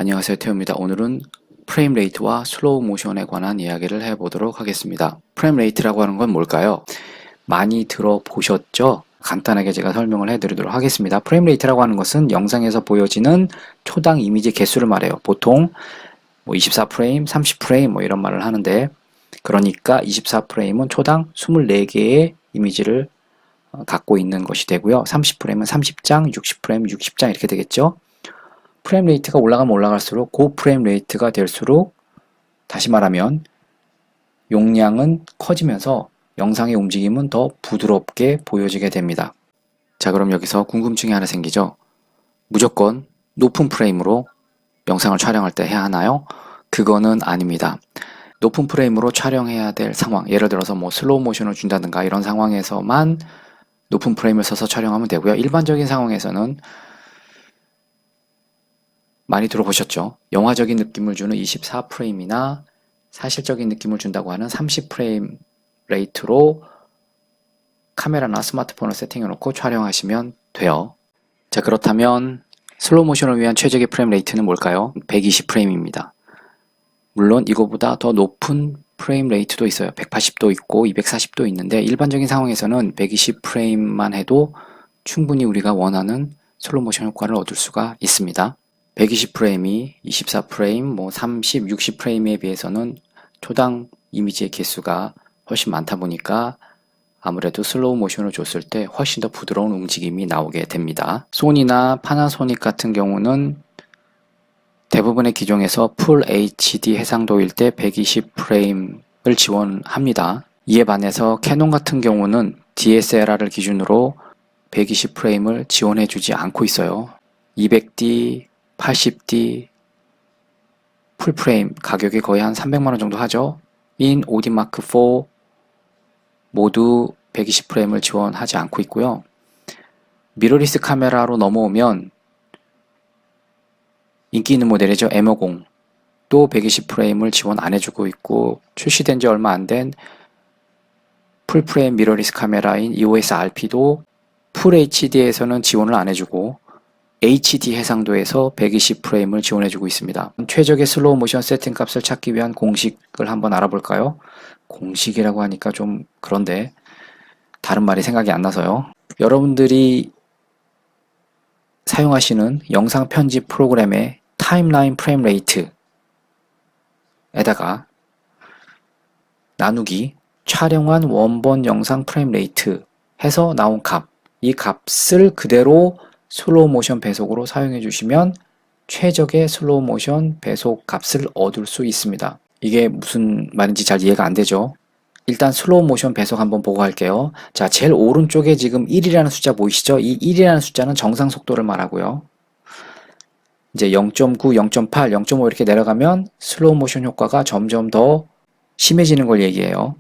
안녕하세요, 태우입니다. 오늘은 프레임 레이트와 슬로우 모션에 관한 이야기를 해보도록 하겠습니다. 프레임 레이트라고 하는 건 뭘까요? 많이 들어보셨죠? 간단하게 제가 설명을 해드리도록 하겠습니다. 프레임 레이트라고 하는 것은 영상에서 보여지는 초당 이미지 개수를 말해요. 보통 24프레임, 30프레임 이런 말을 하는데, 그러니까 24프레임은 초당 24개의 이미지를 갖고 있는 것이 되고요. 30프레임은 30장, 60프레임 60장 이렇게 되겠죠. 프레임 레이트가 올라가면 올라갈수록 고프레임 레이트가 될수록, 다시 말하면 용량은 커지면서 영상의 움직임은 더 부드럽게 보여지게 됩니다. 자, 그럼 여기서 궁금증이 하나 생기죠? 무조건 높은 프레임으로 영상을 촬영할 때 해야 하나요? 그거는 아닙니다. 높은 프레임으로 촬영해야 될 상황, 예를 들어서 슬로우 모션을 준다든가 이런 상황에서만 높은 프레임을 써서 촬영하면 되고요. 일반적인 상황에서는 많이 들어보셨죠? 영화적인 느낌을 주는 24프레임이나 사실적인 느낌을 준다고 하는 30프레임 레이트로 카메라나 스마트폰을 세팅해 놓고 촬영하시면 돼요. 자, 그렇다면 슬로우 모션을 위한 최적의 프레임 레이트는 뭘까요? 120프레임입니다. 물론 이거보다 더 높은 프레임 레이트도 있어요. 180도 있고 240도 있는데, 일반적인 상황에서는 120프레임만 해도 충분히 우리가 원하는 슬로우 모션 효과를 얻을 수가 있습니다. 120프레임이 24프레임, 30, 60프레임에 비해서는 초당 이미지의 개수가 훨씬 많다 보니까 아무래도 슬로우 모션을 줬을 때 훨씬 더 부드러운 움직임이 나오게 됩니다. 소니나 파나소닉 같은 경우는 대부분의 기종에서 풀 HD 해상도일 때 120프레임을 지원합니다. 이에 반해서 캐논 같은 경우는 DSLR을 기준으로 120프레임을 지원해주지 않고 있어요. 200D, 80D, 풀프레임 가격이 거의 한 300만원 정도 하죠. 인, 오디마크4 모두 120프레임을 지원하지 않고 있고요. 미러리스 카메라로 넘어오면 인기 있는 모델이죠. M50 또 120프레임을 지원 안 해주고 있고, 출시된 지 얼마 안 된 풀프레임 미러리스 카메라인 EOS RP도 풀 HD에서는 지원을 안 해주고 HD 해상도에서 120프레임을 지원해주고 있습니다. 최적의 슬로우 모션 세팅 값을 찾기 위한 공식을 한번 알아볼까요? 공식이라고 하니까 좀 그런데 다른 말이 생각이 안 나서요. 여러분들이 사용하시는 영상 편집 프로그램의 타임라인 프레임 레이트에다가 나누기 촬영한 원본 영상 프레임 레이트 해서 나온 값, 이 값을 그대로 슬로우 모션 배속으로 사용해 주시면 최적의 슬로우 모션 배속 값을 얻을 수 있습니다. 이게 무슨 말인지 잘 이해가 안 되죠? 일단 슬로우 모션 배속 한번 보고 갈게요. 자, 제일 오른쪽에 지금 1이라는 숫자 보이시죠? 이 1이라는 숫자는 정상 속도를 말하고요. 이제 0.9, 0.8, 0.5 이렇게 내려가면 슬로우 모션 효과가 점점 더 심해지는 걸 얘기해요.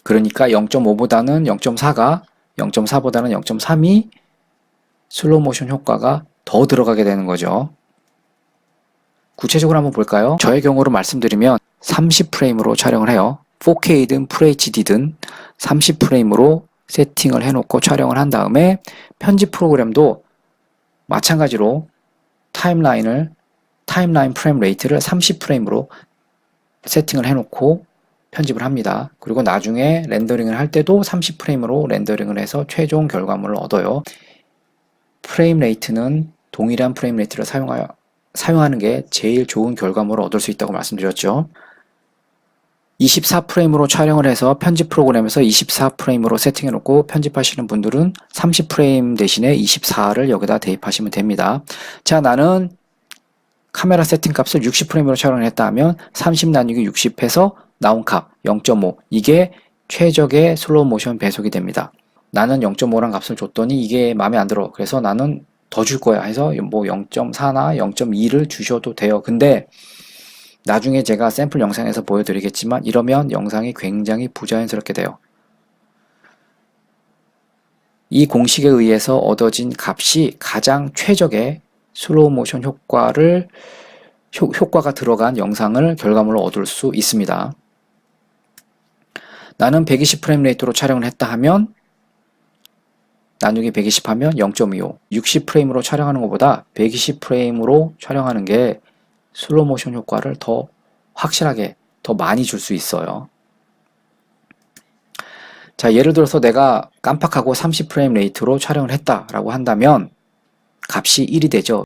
그러니까 0.5보다는 0.4가, 0.4보다는 0.3이 슬로우 모션 효과가 더 들어가게 되는 거죠. 구체적으로 한번 볼까요? 저의 경우로 말씀드리면 30프레임으로 촬영을 해요. 4K든 FHD든 30프레임으로 세팅을 해놓고 촬영을 한 다음에 편집 프로그램도 마찬가지로 타임라인 프레임 레이트를 30프레임으로 세팅을 해놓고 편집을 합니다. 그리고 나중에 렌더링을 할 때도 30프레임으로 렌더링을 해서 최종 결과물을 얻어요. 프레임 레이트는 동일한 프레임 레이트를 사용하는 게 제일 좋은 결과물을 얻을 수 있다고 말씀드렸죠. 24프레임으로 촬영을 해서 편집 프로그램에서 24프레임으로 세팅해놓고 편집하시는 분들은 30프레임 대신에 24를 여기다 대입하시면 됩니다. 자, 나는 카메라 세팅 값을 60프레임으로 촬영을 했다 하면 30 나누기 60 해서 나온 값 0.5, 이게 최적의 슬로우 모션 배속이 됩니다. 나는 0.5란 값을 줬더니 이게 마음에 안 들어. 그래서 나는 더 줄 거야 해서 0.4나 0.2를 주셔도 돼요. 근데 나중에 제가 샘플 영상에서 보여드리겠지만 이러면 영상이 굉장히 부자연스럽게 돼요. 이 공식에 의해서 얻어진 값이 가장 최적의 슬로우 모션 효과가 들어간 영상을 결과물로 얻을 수 있습니다. 나는 120프레임 레이트로 촬영을 했다 하면 나누기 120 하면 0.25. 60프레임으로 촬영하는 것보다 120프레임으로 촬영하는 게 슬로우 모션 효과를 더 확실하게 더 많이 줄 수 있어요. 자, 예를 들어서 내가 깜빡하고 30프레임 레이트로 촬영을 했다라고 한다면 값이 1이 되죠.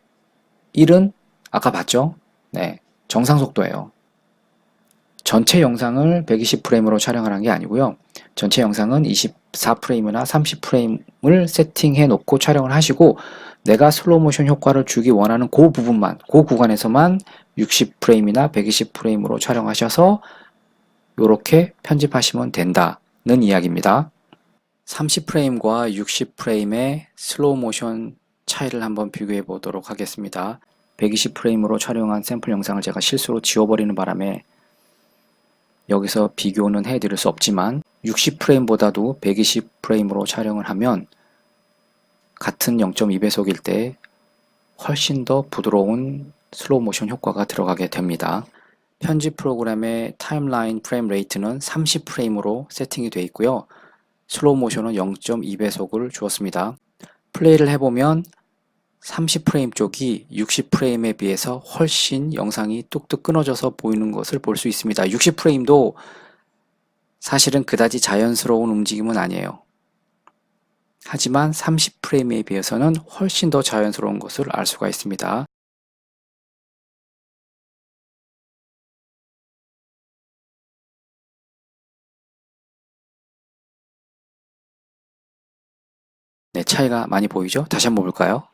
1은 아까 봤죠? 네, 정상 속도예요. 전체 영상을 120프레임으로 촬영하는 게 아니고요. 전체 영상은 24프레임이나 30프레임을 세팅해 놓고 촬영을 하시고 내가 슬로우 모션 효과를 주기 원하는 그 부분만, 그 구간에서만 60프레임이나 120프레임으로 촬영하셔서 이렇게 편집하시면 된다는 이야기입니다. 30프레임과 60프레임의 슬로우 모션 차이를 한번 비교해 보도록 하겠습니다. 120프레임으로 촬영한 샘플 영상을 제가 실수로 지워버리는 바람에 여기서 비교는 해드릴 수 없지만 60프레임보다도 120프레임으로 촬영을 하면 같은 0.2배속일 때 훨씬 더 부드러운 슬로우 모션 효과가 들어가게 됩니다. 편집 프로그램의 타임라인 프레임 레이트는 30프레임으로 세팅이 되어 있고요. 슬로우 모션은 0.2배속을 주었습니다. 플레이를 해보면 30프레임 쪽이 60프레임에 비해서 훨씬 영상이 뚝뚝 끊어져서 보이는 것을 볼 수 있습니다. 60프레임도 사실은 그다지 자연스러운 움직임은 아니에요. 하지만 30프레임에 비해서는 훨씬 더 자연스러운 것을 알 수가 있습니다. 네, 차이가 많이 보이죠? 다시 한번 볼까요?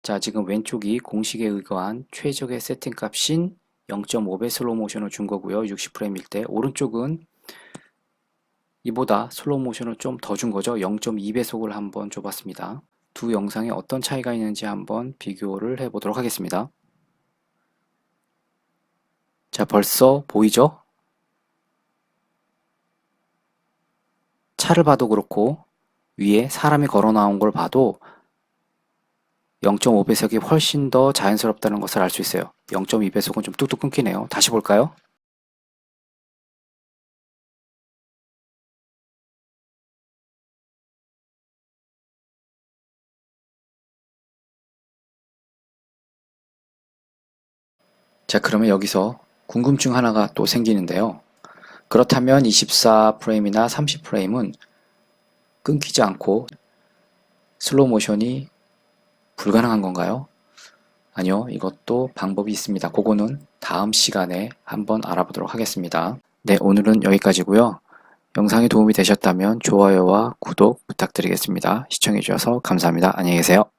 자, 지금 왼쪽이 공식에 의거한 최적의 세팅 값인 0.5배 슬로우 모션을 준 거고요. 60프레임일 때. 오른쪽은 이보다 슬로우 모션을 좀 더 준 거죠. 0.2배속을 한번 줘봤습니다. 두 영상에 어떤 차이가 있는지 한번 비교를 해보도록 하겠습니다. 자, 벌써 보이죠? 차를 봐도 그렇고 위에 사람이 걸어 나온 걸 봐도 0.5배속이 훨씬 더 자연스럽다는 것을 알 수 있어요. 0.2배속은 좀 뚝뚝 끊기네요. 다시 볼까요? 자, 그러면 여기서 궁금증 하나가 또 생기는데요. 그렇다면 24프레임이나 30프레임은 끊기지 않고 슬로우 모션이 불가능한 건가요? 아니요, 이것도 방법이 있습니다. 그거는 다음 시간에 한번 알아보도록 하겠습니다. 네, 오늘은 여기까지고요. 영상이 도움이 되셨다면 좋아요와 구독 부탁드리겠습니다. 시청해주셔서 감사합니다. 안녕히 계세요.